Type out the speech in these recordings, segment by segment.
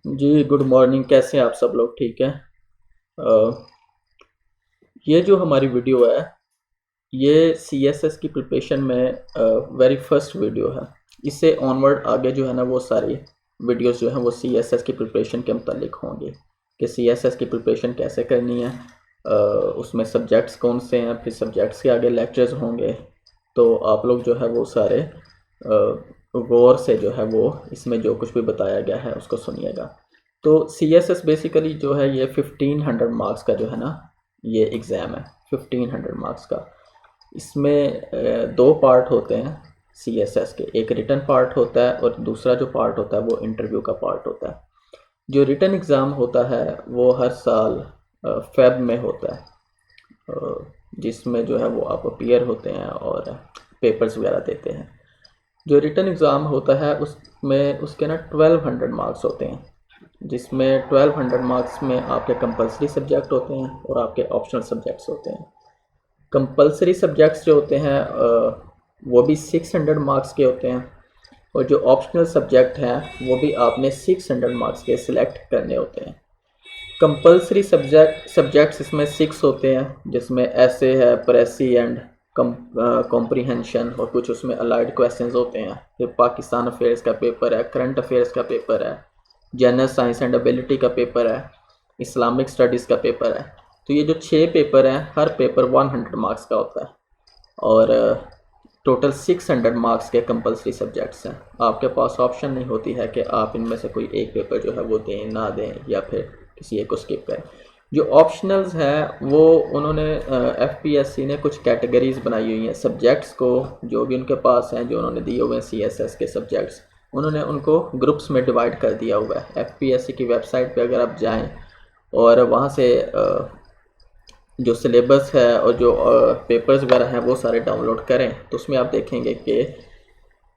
जी, good morning. कैसे हैं आप सब लोग? ठीक है। ये जो हमारी वीडियो है, ये सी एस एस की प्रिपरेशन में वेरी फर्स्ट वीडियो है। इससे ऑनवर्ड आगे जो है ना, वो सारी वीडियोस जो हैं वो सी एस एस की प्रिपरेशन के मुतालिक होंगी कि सी एस एस की प्रिपरेशन कैसे करनी है। उसमें सब्जेक्ट्स कौन से हैं, फिर सब्जेक्ट्स के आगे लेक्चर्स होंगे। तो आप लोग जो है वो सारे गौर से जो है वो इसमें जो कुछ भी बताया गया है उसको सुनिएगा। तो सी एस एस बेसिकली जो है ये 1500 मार्क्स का जो है ना, ये एग्ज़ाम है 1500 मार्क्स का। इसमें दो पार्ट होते हैं सी एस एस के। एक रिटन पार्ट होता है और दूसरा जो पार्ट होता है वो इंटरव्यू का पार्ट होता है। जो रिटन एग्ज़ाम होता है वो हर साल फेब में होता है, जिसमें जो है वो आप अपीयर होते हैं और पेपर्स वगैरह देते हैं। जो रिटन एग्ज़ाम होता है उसमें उसके ना 1200 मार्क्स होते हैं, जिसमें 1200 मार्क्स में आपके कंपलसरी सब्जेक्ट होते हैं और आपके ऑप्शनल सब्जेक्ट्स होते हैं। कंपलसरी सब्जेक्ट्स जो होते हैं वो भी 600 मार्क्स के होते हैं, और जो ऑप्शनल सब्जेक्ट हैं वो भी आपने 600 मार्क्स के सिलेक्ट करने होते हैं। कंपलसरी सब्जेक्ट्स इसमें 6 होते हैं, जिसमें ऐसे है, प्रेसी एंड कॉम्प्रीहेंशन, और कुछ उसमें अलाइड क्वेश्चंस होते हैं। फिर पाकिस्तान अफेयर्स का पेपर है, करंट अफेयर्स का पेपर है, जनरल साइंस एंड एबिलिटी का पेपर है, इस्लामिक स्टडीज़ का पेपर है। तो ये जो 6 पेपर हैं, हर पेपर 100 मार्क्स का होता है, और टोटल 600 मार्क्स के कंपलसरी सब्जेक्ट्स हैं। आपके पास ऑप्शन नहीं होती है कि आप इनमें से कोई एक पेपर जो है वो दें, ना दें, या फिर किसी एक को स्किप करें। जो ऑप्शनल्स हैं वो उन्होंने एफ पी एस सी ने कुछ कैटेगरीज बनाई हुई हैं सब्जेक्ट्स को, जो भी उनके पास हैं, जो उन्होंने दिए हुए हैं सी एस एस के सब्जेक्ट्स, उन्होंने उनको ग्रुप्स में डिवाइड कर दिया हुआ है। एफ पी एस सी की वेबसाइट पे अगर आप जाएं और वहाँ से जो सिलेबस है और जो पेपर्स वगैरह हैं वो सारे डाउनलोड करें, तो उसमें आप देखेंगे कि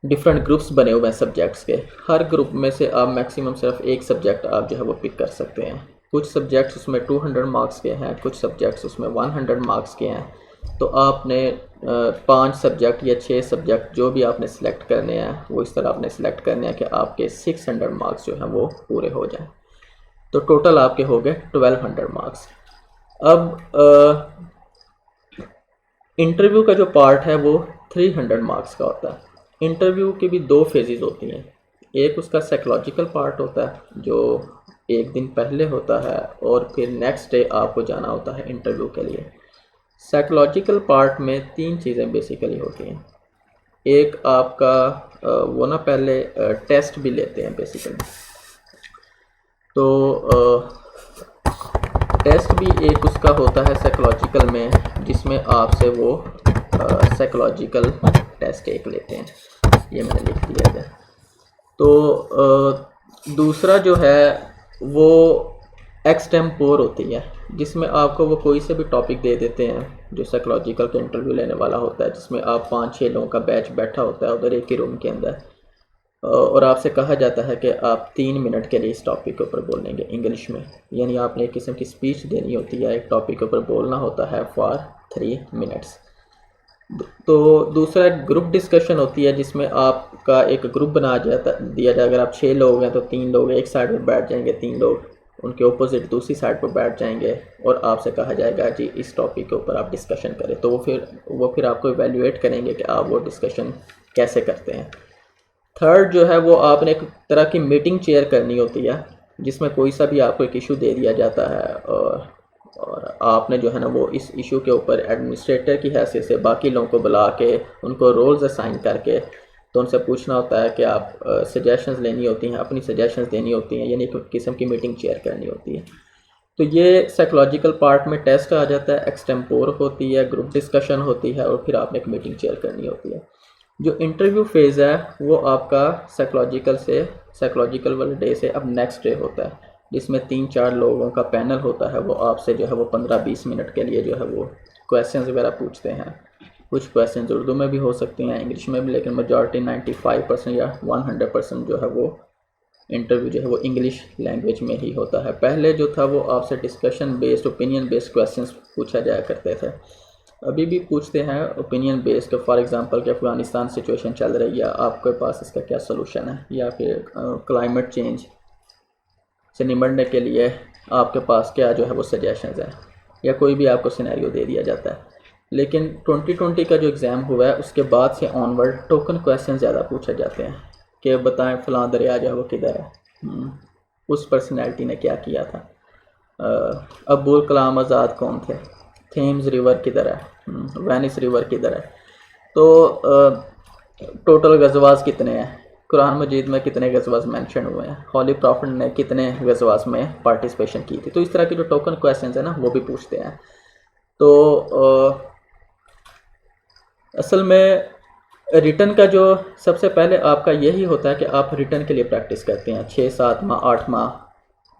डिफरेंट ग्रुप्स बने हुए हैं सब्जेक्ट्स के। हर ग्रुप में से आप मैक्सिमम सिर्फ एक सब्जेक्ट आप जो है वो पिक कर सकते हैं। कुछ सब्जेक्ट्स उसमें 200 मार्क्स के हैं, कुछ सब्जेक्ट्स उसमें 100 मार्क्स के हैं। तो आपने 5 सब्जेक्ट या 6 सब्जेक्ट जो भी आपने सेलेक्ट करने हैं वो इस तरह आपने सेलेक्ट करने हैं कि आपके 600 मार्क्स जो हैं वो पूरे हो जाएं। तो टोटल आपके हो गए 1200 मार्क्स। अब इंटरव्यू का जो पार्ट है वो 300 मार्क्स का होता है। इंटरव्यू की भी दो फेजेस होती हैं। एक उसका साइकोलॉजिकल पार्ट होता है जो एक दिन पहले होता है, और फिर नेक्स्ट डे आपको जाना होता है इंटरव्यू के लिए। साइकोलॉजिकल पार्ट में 3 चीज़ें बेसिकली होती हैं। एक आपका वो ना पहले टेस्ट भी लेते हैं बेसिकली। तो टेस्ट भी एक उसका होता है साइकोलॉजिकल में, जिसमें आपसे वो साइकोलॉजिकल टेस्ट एक लेते हैं। ये मैंने लिख दिया है। तो दूसरा जो है वो एक्सटेम्पोर होती है, जिसमें आपको वो कोई से भी टॉपिक दे देते हैं जो साइकोलॉजिकल का इंटरव्यू लेने वाला होता है, जिसमें आप 5-6 लोगों का बैच बैठा होता है उधर एक ही रूम के अंदर। और आपसे कहा जाता है कि आप 3 मिनट के लिए इस टॉपिक के ऊपर बोलेंगे इंग्लिश में, यानी आपने एक किस्म की स्पीच देनी होती है, एक टॉपिक के ऊपर बोलना होता है फॉर 3 मिनट्स। तो दूसरा ग्रुप डिस्कशन होती है, जिसमें आपका एक ग्रुप बना जाता दिया जाए। अगर आप 6 लोग हैं तो 3 लोग एक साइड पर बैठ जाएंगे, 3 लोग उनके ऑपोजिट दूसरी साइड पर बैठ जाएंगे, और आपसे कहा जाएगा जी इस टॉपिक के ऊपर आप डिस्कशन करें। तो वो फिर आपको इवेल्युएट करेंगे कि आप वो डिस्कशन कैसे करते हैं। थर्ड जो है वो आपने एक तरह की मीटिंग चेयर करनी होती है, जिसमें कोई सा भी आपको एक इशू दे दिया जाता है, और आपने जो है ना वो इस इशू के ऊपर एडमिनिस्ट्रेटर की हैसियत से बाकी लोगों को बुला के उनको रोल्स असाइन करके तो उनसे पूछना होता है कि आप सजेशंस लेनी होती हैं, अपनी सजेशंस देनी होती हैं, यानी एक किस्म की मीटिंग चेयर करनी होती है। तो ये साइकोलॉजिकल पार्ट में टेस्ट आ जाता है, एक्सटेम्पोर होती है, ग्रुप डिस्कशन होती है, और फिर आपने एक मीटिंग चेयर करनी होती है। जो इंटरव्यू फेज़ है वो आपका साइकोलॉजिकल वाले डे से अब नेक्स्ट डे होता है, जिसमें 3-4 लोगों का पैनल होता है। वो आपसे जो है वो 15-20 मिनट के लिए जो है वो क्वेश्चंस वगैरह पूछते हैं। कुछ क्वेश्चंस उर्दू में भी हो सकते हैं, इंग्लिश में भी, लेकिन मेजॉरिटी 95% या 100% जो है वो इंटरव्यू जो है वो इंग्लिश लैंग्वेज में ही होता है। पहले जो था वो आपसे discussion based, opinion based questions पूछा जाया करते थे। अभी भी पूछते हैं ओपिनियन बेस्ड। फॉर एग्जांपल कि अफ़गानिस्तान सिचुएशन चल रही है, आपके पास इसका क्या सोल्यूशन है, या फिर क्लाइमेट चेंज से निमटने के लिए आपके पास क्या जो है वो सजेशंस हैं, या कोई भी आपको सिनेरियो दे दिया जाता है। लेकिन 2020 का जो एग्ज़ाम हुआ है उसके बाद से ऑनवर्ड टोकन क्वेश्चन ज़्यादा पूछे जाते हैं कि बताएं फ़लाँ दरिया जो है वो किधर है, उस पर्सनैलिटी ने क्या किया था, अब्दुल कलाम आज़ाद कौन थे, थेम्स रिवर किधर है, वेनिस रिवर किधर है, तो टोटल गज़वास कितने हैं, कुरान मजीद में कितने गज़वास मेंशन हुए हैं, हॉली प्रॉफिट ने कितने गज़वास में पार्टिसिपेशन की थी। तो इस तरह के जो टोकन क्वेश्चंस हैं ना वो भी पूछते हैं। तो असल में रिटर्न का जो सबसे पहले आपका यही होता है कि आप रिटर्न के लिए प्रैक्टिस करते हैं। 6-7 माह 8 माह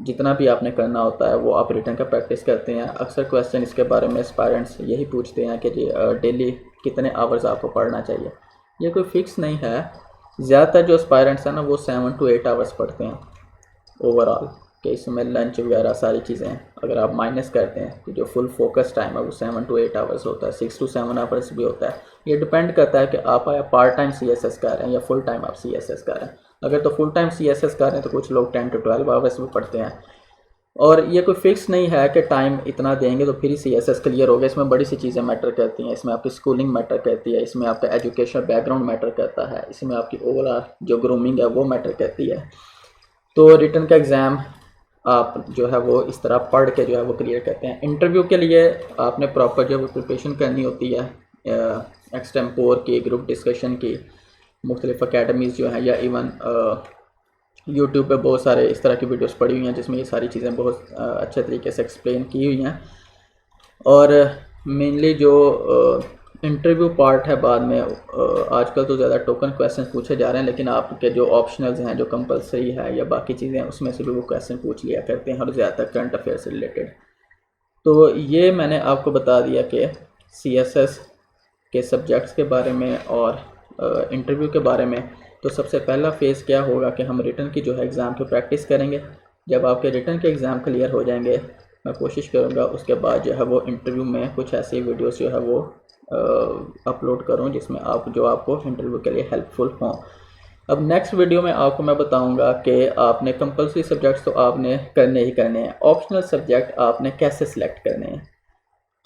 जितना भी आपने करना होता है वो आप रिटर्न का प्रैक्टिस करते हैं। अक्सर क्वेश्चन इसके बारे में एस्पायरेंट्स यही पूछते हैं कि जी डेली कितने आवर्स आपको पढ़ना चाहिए। ये कोई फिक्स नहीं है। ज़्यादातर जो एस्पायरेंट्स हैं ना वो 7 to 8 आवर्स पढ़ते हैं ओवरऑल, कि इसमें लंच वगैरह सारी चीज़ें अगर आप माइनस करते हैं तो जो फुल फोकस टाइम है वो 7 to 8 आवर्स होता है, 6 to 7 आवर्स भी होता है। ये डिपेंड करता है कि आप आया पार्ट टाइम CSS कर रहे हैं या फुल टाइम आप CSS कर रहे हैं। अगर तो फुल टाइम CSS कर रहे हैं तो कुछ लोग 10 to 12 आवर्स भी पढ़ते हैं। और ये कोई फिक्स नहीं है कि टाइम इतना देंगे तो फिर ही CSS क्लियर होगा। इसमें बड़ी सी चीज़ें मैटर करती हैं। इसमें आपकी स्कूलिंग मैटर करती है, इसमें आपका एजुकेशनल बैकग्राउंड मैटर करता है, इसमें आपकी ओवरऑल जो ग्रूमिंग है वो मैटर करती है। तो रिटर्न का एग्ज़ाम आप जो है वो इस तरह पढ़ के जो है वो क्लियर करते हैं। इंटरव्यू के लिए आपने प्रॉपर जो है प्रिपरेशन करनी होती है, एक्सटेम्पोर की, ग्रुप डिस्कशन की, मुख्तलिफ अकेडमीज़ जो हैं, या इवन यूट्यूब पे बहुत सारे इस तरह की वीडियोस पड़ी हुई हैं जिसमें ये सारी चीज़ें बहुत अच्छे तरीके से एक्सप्लेन की हुई हैं। और मेनली जो इंटरव्यू पार्ट है बाद में, आजकल तो ज़्यादा टोकन क्वेश्चन पूछे जा रहे हैं, लेकिन आपके जो ऑप्शनल्स हैं, जो कंपलसरी है या बाकी चीज़ें हैं, उसमें से भी वो क्वेश्चन पूछ लिया करते हैं, और ज़्यादातर करंट अफेयर से रिलेटेड। तो ये मैंने आपको बता दिया कि CSS के सब्जेक्ट्स के बारे में और इंटरव्यू के बारे में। तो सबसे पहला फ़ेज़ क्या होगा कि हम रिटर्न की जो है एग्ज़ाम की प्रैक्टिस करेंगे। जब आपके रिटर्न के एग्ज़ाम क्लियर हो जाएंगे, मैं कोशिश करूँगा उसके बाद जो है वो इंटरव्यू में कुछ ऐसी वीडियोस जो है वो अपलोड करूँ जिसमें आपको इंटरव्यू के लिए हेल्पफुल हों। अब नेक्स्ट वीडियो में आपको मैं बताऊंगा कि आपने कंपलसरी सब्जेक्ट्स तो आपने करने ही करने हैं, ऑप्शनल सब्जेक्ट आपने कैसे सिलेक्ट करने हैं।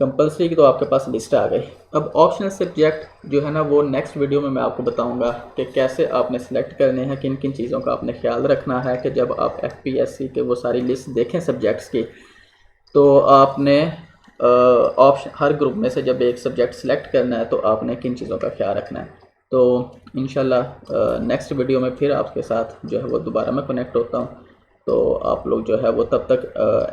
कंपलसरी की तो आपके पास लिस्ट आ गई। अब ऑप्शनल सब्जेक्ट जो है ना वो नेक्स्ट वीडियो में मैं आपको बताऊंगा कि कैसे आपने सेलेक्ट करने हैं, किन किन चीज़ों का आपने ख्याल रखना है कि जब आप FPSC के वो सारी लिस्ट देखें सब्जेक्ट्स की, तो आपने ऑप्शन हर ग्रुप में से जब एक सब्जेक्ट सेलेक्ट करना है तो आपने किन चीज़ों का ख्याल रखना है। तो इंशाल्लाह नेक्स्ट वीडियो में फिर आपके साथ जो है वो दोबारा मैं कनेक्ट होता हूँ। तो आप लोग जो है वो तब तक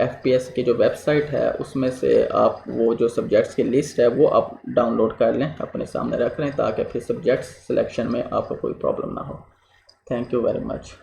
FPSC की जो वेबसाइट है उसमें से आप वो जो सब्जेक्ट्स की लिस्ट है वो आप डाउनलोड कर लें, अपने सामने रख लें, ताकि फिर सब्जेक्ट्स सिलेक्शन में आपको कोई प्रॉब्लम ना हो। Thank you very much.